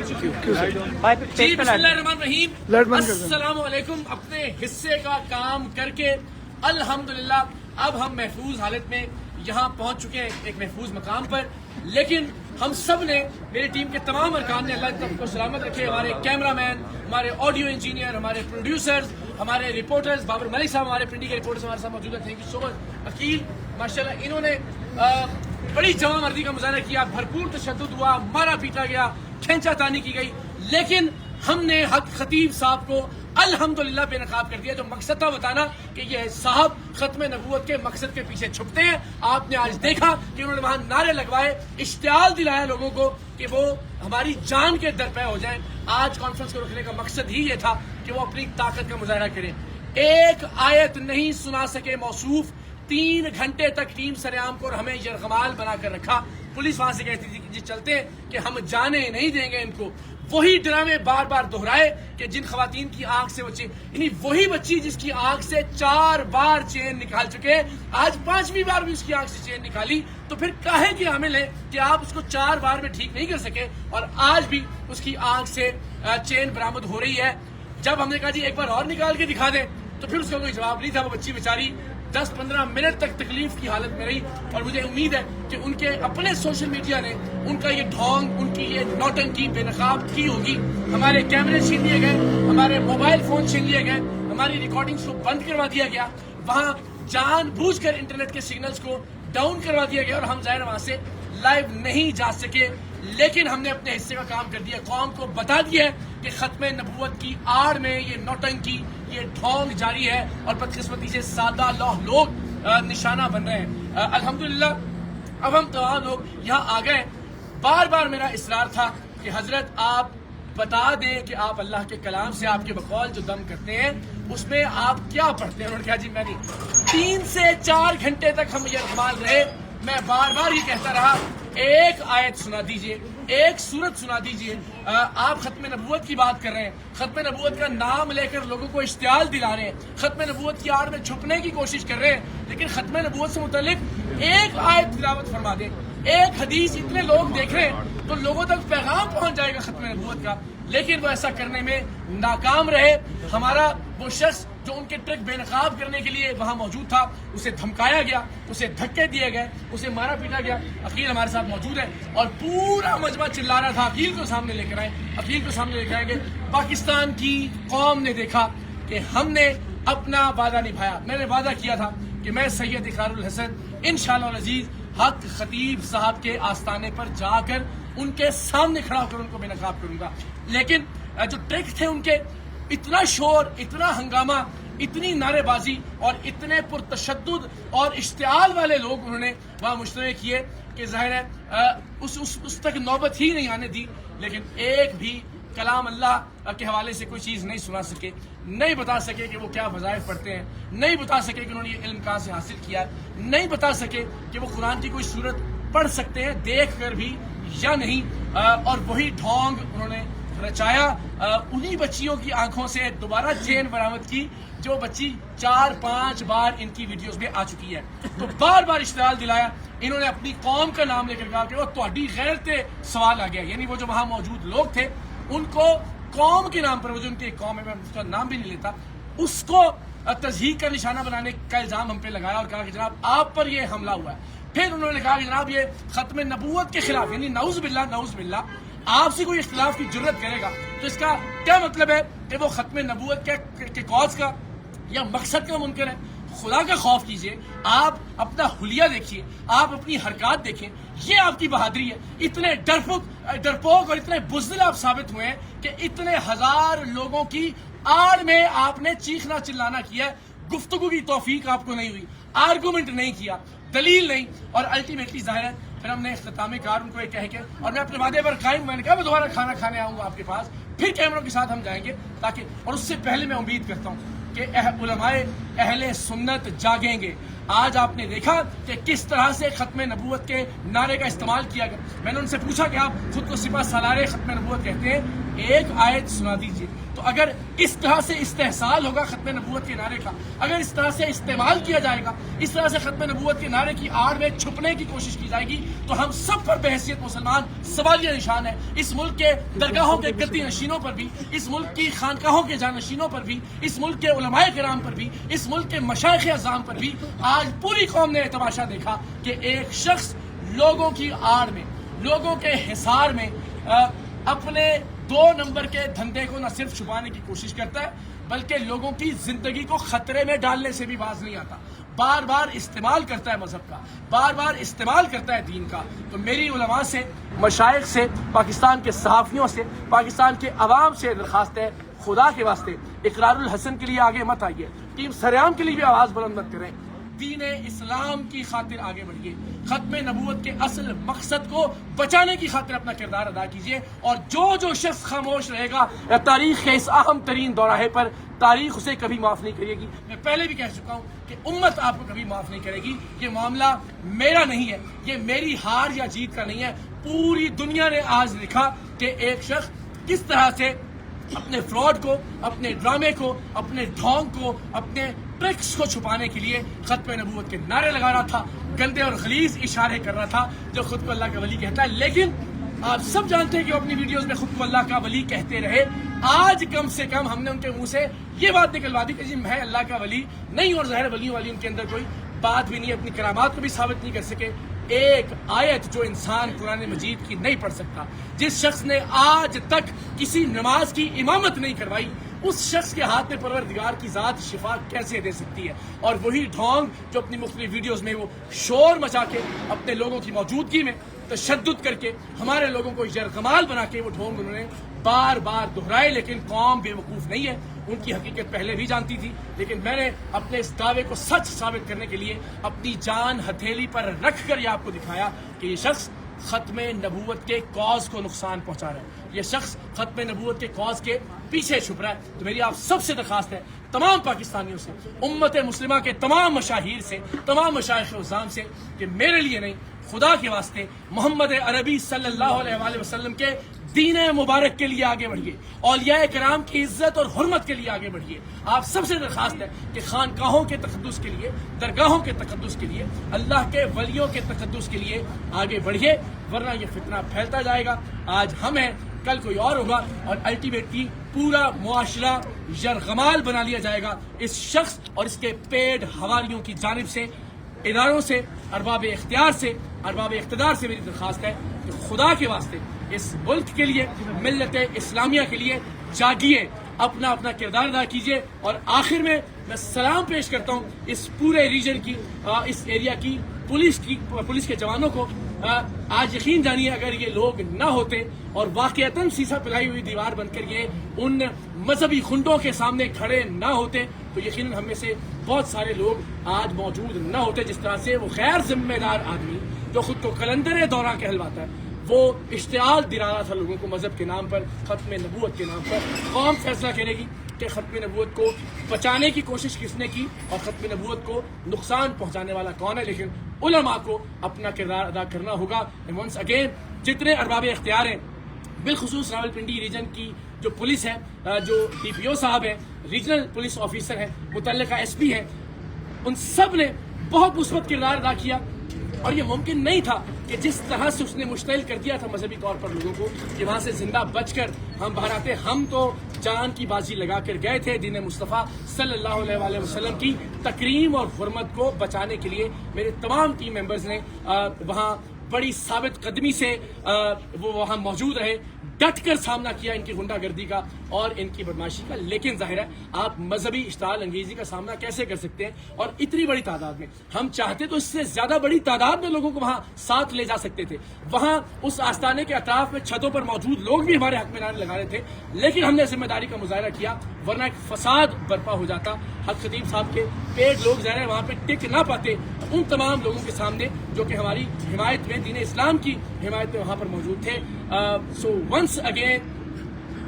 جی بسم اللہ الرحمن الرحیم، السلام علیکم۔ اپنے حصے کا کام کر کے الحمدللہ اب ہم محفوظ حالت میں یہاں پہنچ چکے ہیں، ایک محفوظ مقام پر۔ لیکن ہم سب نے، میری ٹیم کے تمام ارکان نے، اللہ تعالیٰ کو سلامت رکھے، ہمارے کیمرہ مین، ہمارے آڈیو انجینئر، ہمارے پروڈیوسرز، ہمارے رپورٹرز، بابر ملک صاحب ہمارے پنڈی کے رپورٹرز ہمارے ساتھ موجود ہیں، تھینک یو سو مچ۔ عقیل ماشاءاللہ انہوں نے بڑی جواں مردی کا مظاہرہ کیا، بھرپور تشدد ہوا، مارا پیٹا گیا، کھینچا تانی کی گئی، لیکن ہم نے حق خطیب صاحب کو الحمدللہ بے نقاب کر دیا۔ جو مقصد تھا بتانا کہ یہ صاحب ختم نبوت کے مقصد کے پیچھے چھپتے ہیں، آپ نے آج دیکھا کہ انہوں نے وہاں نعرے لگوائے، اشتعال دلایا لوگوں کو کہ وہ ہماری جان کے درپے ہو جائیں۔ آج کانفرنس کو رکھنے کا مقصد ہی یہ تھا کہ وہ اپنی طاقت کا مظاہرہ کریں۔ ایک آیت نہیں سنا سکے موصوف، 3 گھنٹے تک ٹیم سریام کو اور ہمیں یرغمال بنا کر رکھا۔ پولیس وہاں سے کہتی تھی کہ جی چلتے ہیں کہ ہم جانے نہیں دیں گے ان کو۔ وہی ڈرامے بار بار دہرائے کہ جن خواتین کی آنکھ سے بچی، یعنی وہی بچی جس کی آنکھ سے 4 بار چین نکال چکے، آج 5ویں بار بھی اس کی آنکھ سے چین نکالی، تو پھر کاہے کی حامل ہے کہ آپ اس کو 4 بار میں ٹھیک نہیں کر سکے اور آج بھی اس کی آنکھ سے چین برآمد ہو رہی ہے۔ جب ہم نے کہا جی ایک بار اور نکال کے دکھا دیں تو پھر اس کا کوئی جواب نہیں تھا۔ وہ بچی بیچاری 10-15 منٹ تک تکلیف کی حالت میں رہی، اور مجھے امید ہے کہ ان کے اپنے سوشل میڈیا نے ان کا یہ ڈھونگ، ان کی یہ نوٹنکی بے نقاب کی ہوگی۔ ہمارے کیمرے چھین لیے گئے، ہمارے موبائل فون چھین لیے گئے، ہماری ریکارڈنگز کو بند کروا دیا گیا، وہاں جان بوجھ کر انٹرنیٹ کے سگنلز کو ڈاؤن کروا دیا گیا اور ہم ظاہر وہاں سے لائیو نہیں جا سکے۔ لیکن ہم نے اپنے حصے کا کام کر دیا، قوم کو بتا دیا ہے کہ ختم نبوت کی آڑ میں یہ نوٹنکی، یہ ڈھونگ جاری ہے اور بدقسمتی سے سادہ لوگ نشانہ بن رہے ہیں۔ الحمدللہ اب ہم تمام لوگ یہاں آ گئے۔ بار بار میرا اصرار تھا کہ حضرت آپ بتا دیں کہ آپ اللہ کے کلام سے، آپ کے بقول جو دم کرتے ہیں اس میں آپ کیا پڑھتے ہیں۔ انہوں نے کہا جی میں نہیں۔ 3 سے 4 گھنٹے تک ہم یرغمال رہے، میں بار بار یہ کہتا رہا ایک آیت سنا دیجئے، ایک سورت سنا دیجئے۔ آپ ختم نبوت کی بات کر رہے ہیں، ختم نبوت کا نام لے کر لوگوں کو اشتعال دلا رہے ہیں، ختم نبوت کی آڑ میں چھپنے کی کوشش کر رہے ہیں، لیکن ختم نبوت سے متعلق ایک آیت تلاوت فرما دیں، ایک حدیث۔ اتنے لوگ دیکھ رہے ہیں تو لوگوں تک پیغام پہنچ جائے گا ختم نبوت کا، لیکن وہ ایسا کرنے میں ناکام رہے۔ ہمارا وہ شخص جو ان کے ٹرک بے نقاب کرنے کے لیے وہاں موجود تھا، اسے دھمکایا گیا، اسے دھکے دیے گئے، اسے مارا پیٹا گیا۔ عقیل ہمارے ساتھ موجود ہے اور پورا مجمع چلا رہا تھا عقیل کو سامنے لے کر آئے، عقیل کو سامنے لے کر آئیں گے۔ پاکستان کی قوم نے دیکھا کہ ہم نے اپنا وعدہ نبھایا۔ میں نے وعدہ کیا تھا کہ میں سید اقرار الحسن انشاءاللہ العزیز حق خطیب صاحب کے آستانے پر جا کر ان کے سامنے کھڑا ہو کر ان کو بے نقاب کروں گا، لیکن جو ٹرک تھے ان کے، اتنا شور، اتنا ہنگامہ، اتنی نعرے بازی اور اتنے پرتشدد اور اشتعال والے لوگ انہوں نے وہاں مجتمع کیے کہ ظاہر ہے اس تک نوبت ہی نہیں آنے دی۔ لیکن ایک بھی کلام اللہ کے حوالے سے کوئی چیز نہیں سنا سکے، نہیں بتا سکے کہ وہ کیا وظائف پڑھتے ہیں، نہیں بتا سکے کہ انہوں نے یہ علم کہاں سے حاصل کیا ہے، نہیں بتا سکے کہ وہ قرآن کی کوئی صورت پڑھ سکتے ہیں دیکھ کر بھی یا نہیں۔ اور وہی ڈھونگ انہوں نے رچایا، انہی بچیوں کی آنکھوں سے دوبارہ چین برآمد کی جو بچی 4-5 بار ان کی ویڈیوز میں آ چکی ہے۔ تو بار بار اشتعال دلایا، انہوں نے اپنی قوم کا نام لے کر کہا کہ وہ تہاڈی غیرت تے سوال آ گیا، یعنی وہ جو وہاں موجود لوگ تھے ان کو قوم کے نام پر، وہ جو ان کی ایک قوم ہے، میں اس کا نام بھی نہیں لیتا، اس کو تضحیک کا نشانہ بنانے کا الزام ہم پہ لگایا اور کہا کہ جناب آپ پر یہ حملہ ہوا ہے۔ پھر انہوں نے کہا کہ جناب یہ ختم نبوت کے خلاف، یعنی نعوذ باللہ آپ سے کوئی اختلاف کی جرت کرے گا تو اس کا کیا مطلب ہے کہ وہ ختم نبوت کے کاز کا یا مقصد کا منکر ہے۔ خدا کا خوف کیجئے، آپ اپنا حلیہ دیکھیے، آپ اپنی حرکات دیکھیں، یہ آپ کی بہادری ہے۔ اتنے ڈرپوک اور اتنے بزدل آپ ثابت ہوئے ہیں کہ اتنے ہزار لوگوں کی آڑ میں آپ نے چیخنا چلانا کیا ہے، گفتگو کی توفیق آپ کو نہیں ہوئی، آرگومنٹ نہیں کیا، دلیل نہیں، اور الٹیمیٹلی ظاہر ہے پھر ہم نے اختتامی کار ان کو یہ کہہ کے، اور میں اپنے وعدے پر قائم، میں نے کہا میں دوبارہ کھانا کھانے آؤں گا آپ کے پاس، پھر کیمروں کے ساتھ ہم جائیں گے تاکہ، اور اس سے پہلے میں امید کرتا ہوں کہ علماء اہل سنت جاگیں گے۔ آج آپ نے دیکھا کہ کس طرح سے ختم نبوت کے نعرے کا استعمال کیا گیا۔ میں نے ان سے پوچھا کہ آپ خود کو سپہ سالار ختم نبوت کہتے ہیں، ایک آیت سنا دیجئے، تو تو اگر اس طرح سے استحصال ہوگا ختم نبوت کے نعرے کا، اگر اس طرح سے استعمال کیا جائے گا، اس طرح سے ختم نبوت کے نعرے کی آڑ میں چھپنے کی کوشش کی جائے گی، تو ہم سب پر بحیثیت مسلمان سوالیہ نشان ہے۔ اس ملک کے درگاہوں کے گدی نشینوں پر بھی، اس ملک کی خانقاہوں کے جانشینوں پر بھی، اس ملک کے علماء کرام پر بھی، اس ملک کے مشائخ اعظام پر بھی آج پوری قوم نے تماشا دیکھا کہ ایک شخص لوگوں کی آڑ میں، لوگوں کے حصار میں اپنے 2 نمبر کے دھندے کو نہ صرف چھپانے کی کوشش کرتا ہے بلکہ لوگوں کی زندگی کو خطرے میں ڈالنے سے بھی باز نہیں آتا، بار بار استعمال کرتا ہے مذہب کا، بار بار استعمال کرتا ہے دین کا۔ تو میری علماء سے، مشائخ سے، پاکستان کے صحافیوں سے، پاکستان کے عوام سے درخواست ہے، خدا کے واسطے اقرار الحسن کے لیے آگے مت آئیے، ٹیم سریام کے لیے بھی آواز بلند مت کریں، دین اسلام کی خاطر آگے بڑھیے، ختم نبوت کے اصل مقصد کو بچانے کی خاطر اپنا کردار ادا کیجیے، اور جو شخص خاموش رہے گا تاریخ کے اس اہم ترین دوراہے پر، تاریخ اسے کبھی معاف نہیں کرے گی۔ میں پہلے بھی کہہ چکا ہوں کہ امت آپ کو کبھی معاف نہیں کرے گی۔ یہ معاملہ میرا نہیں ہے، یہ میری ہار یا جیت کا نہیں ہے، پوری دنیا نے آج دیکھا کہ ایک شخص کس طرح سے اپنے فراڈ کو، اپنے ڈرامے کو، اپنے ڈھونگ کو، اپنے ٹرکس کو چھپانے کے لیے ختم نبوت کے نعرے لگا رہا تھا، گندے اور غلیظ اشارے کر رہا تھا، جو خود کو اللہ کا ولی کہتا ہے۔ لیکن آپ سب جانتے ہیں کہ وہ اپنی ویڈیوز میں خود کو اللہ کا ولی کہتے رہے۔ آج کم سے کم ہم نے ان کے منہ سے یہ بات نکلوا دی کہ جی میں اللہ کا ولی نہیں، اور ظاہر ولیوں والی ان کے اندر کوئی بات بھی نہیں ہے، اپنی کرامات کو بھی ثابت نہیں کر سکے۔ ایک آیت جو انسان قرآن مجید کی نہیں پڑھ سکتا، جس شخص نے آج تک کسی نماز کی امامت نہیں کروائی، اس شخص کے ہاتھ میں پروردگار کی ذات شفا کیسے دے سکتی ہے؟ اور وہی ڈھونگ جو اپنی مختلف ویڈیوز میں وہ شور مچا کے، اپنے لوگوں کی موجودگی میں تشدد کر کے، ہمارے لوگوں کو یرغمال بنا کے وہ ڈھونگ انہوں نے بار بار دہرائے۔ لیکن قوم بے وقوف نہیں ہے، ان کی حقیقت پہلے بھی جانتی تھی، لیکن میں نے اپنے اس دعوے کو سچ ثابت کرنے کے لیے اپنی جان ہتھیلی پر رکھ کر یہ آپ کو دکھایا کہ یہ شخص ختم نبوت کے کاز کو نقصان پہنچا رہا ہے، یہ شخص ختم نبوت کے کاز کے پیچھے چھپ رہا ہے۔ تو میری آپ سب سے درخواست ہے، تمام پاکستانیوں سے، امت مسلمہ کے تمام مشاہیر سے، تمام مشائخ اعظام سے، کہ میرے لیے نہیں، خدا کے واسطے محمد عربی صلی اللہ علیہ وآلہ وسلم کے دین مبارک کے لیے آگے بڑھیے، اولیاء کرام کی عزت اور حرمت کے لیے آگے بڑھیے۔ آپ سب سے درخواست ہے کہ خانقاہوں کے تقدس کے لیے، درگاہوں کے تقدس کے لیے، اللہ کے ولیوں کے تقدس کے لیے آگے بڑھیے، ورنہ یہ فتنہ پھیلتا جائے گا۔ آج ہم ہیں، کل کوئی اور ہوگا، اور الٹیمیٹلی پورا معاشرہ یرغمال بنا لیا جائے گا اس شخص اور اس کے پیڈ حواریوں کی جانب سے۔ اداروں سے، ارباب اختیار سے، ارباب اقتدار سے میری درخواست ہے کہ خدا کے واسطے اس ملک کے لیے، ملت اسلامیہ کے لیے جاگیے، اپنا اپنا کردار ادا کیجیے۔ اور آخر میں سلام پیش کرتا ہوں اس پورے ریجن کی، اس ایریا کی پولیس کے جوانوں کو۔ آج یقین جانیے اگر یہ لوگ نہ ہوتے اور واقعتاً سیسا پلائی ہوئی دیوار بن کر یہ ان مذہبی خنڈوں کے سامنے کھڑے نہ ہوتے، تو یقیناً ہم میں سے بہت سارے لوگ آج موجود نہ ہوتے۔ جس طرح سے وہ غیر ذمہ دار آدمی جو خود کو قلندر دورہ کہلواتا ہے، وہ اشتعال دلا رہا تھا لوگوں کو مذہب کے نام پر، ختم نبوت کے نام پر۔ قوم فیصلہ کرے گی کہ ختم نبوت کو بچانے کی کوشش کس نے کی اور ختم نبوت کو نقصان پہنچانے والا کون ہے۔ لیکن علماء کو اپنا کردار ادا کرنا ہوگا۔ ونس اگین جتنے ارباب اختیار ہیں، بالخصوص راولپنڈی ریجن کی جو پولیس ہے، جو ڈی پی او صاحب ہیں، ریجنل پولیس آفیسر ہیں، متعلقہ ایس پی ہیں، ان سب نے بہت مثبت کردار ادا کیا۔ اور یہ ممکن نہیں تھا کہ جس طرح سے اس نے مشتعل کر دیا تھا مذہبی طور پر لوگوں کو کہ وہاں سے زندہ بچ کر ہم باہر آتے۔ ہم تو جان کی بازی لگا کر گئے تھے دین مصطفیٰ صلی اللہ علیہ وآلہ وسلم کی تکریم اور حرمت کو بچانے کے لیے۔ میرے تمام ٹیم ممبرز نے وہاں بڑی ثابت قدمی سے وہ وہاں موجود رہے، ڈٹ کر سامنا کیا ان کی غنڈہ گردی کا اور ان کی بدماشی کا۔ لیکن ظاہر ہے آپ مذہبی اشتعال انگیزی کا سامنا کیسے کر سکتے ہیں، اور اتنی بڑی تعداد میں؟ ہم چاہتے تو اس سے زیادہ بڑی تعداد میں لوگوں کو وہاں ساتھ لے جا سکتے تھے۔ وہاں اس آستانے کے اطراف میں چھتوں پر موجود لوگ بھی ہمارے حق میں نعرے لگا رہے تھے، لیکن ہم نے ذمہ داری کا مظاہرہ کیا، ورنہ ایک فساد برپا ہو جاتا۔ حق خطیب صاحب کے پیٹ لوگ ظاہر ہے وہاں پہ ٹک نہ پاتے ان تمام لوگوں کے سامنے جو کہ ہماری حمایت میں، دین اسلام کی حمایت میں وہاں پر موجود تھے۔ سو ونس اگین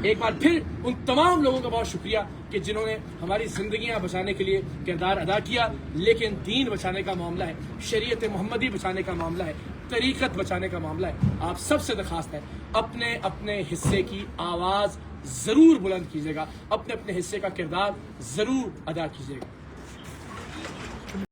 ایک بار پھر ان تمام لوگوں کا بہت شکریہ کہ جنہوں نے ہماری زندگیاں بچانے کے لیے کردار ادا کیا، لیکن دین بچانے کا معاملہ ہے، شریعت محمدی بچانے کا معاملہ ہے، طریقت بچانے کا معاملہ ہے۔ آپ سب سے درخواست ہے اپنے اپنے حصے کی آواز ضرور بلند کیجیے گا، اپنے اپنے حصے کا کردار ضرور ادا کیجیے گا۔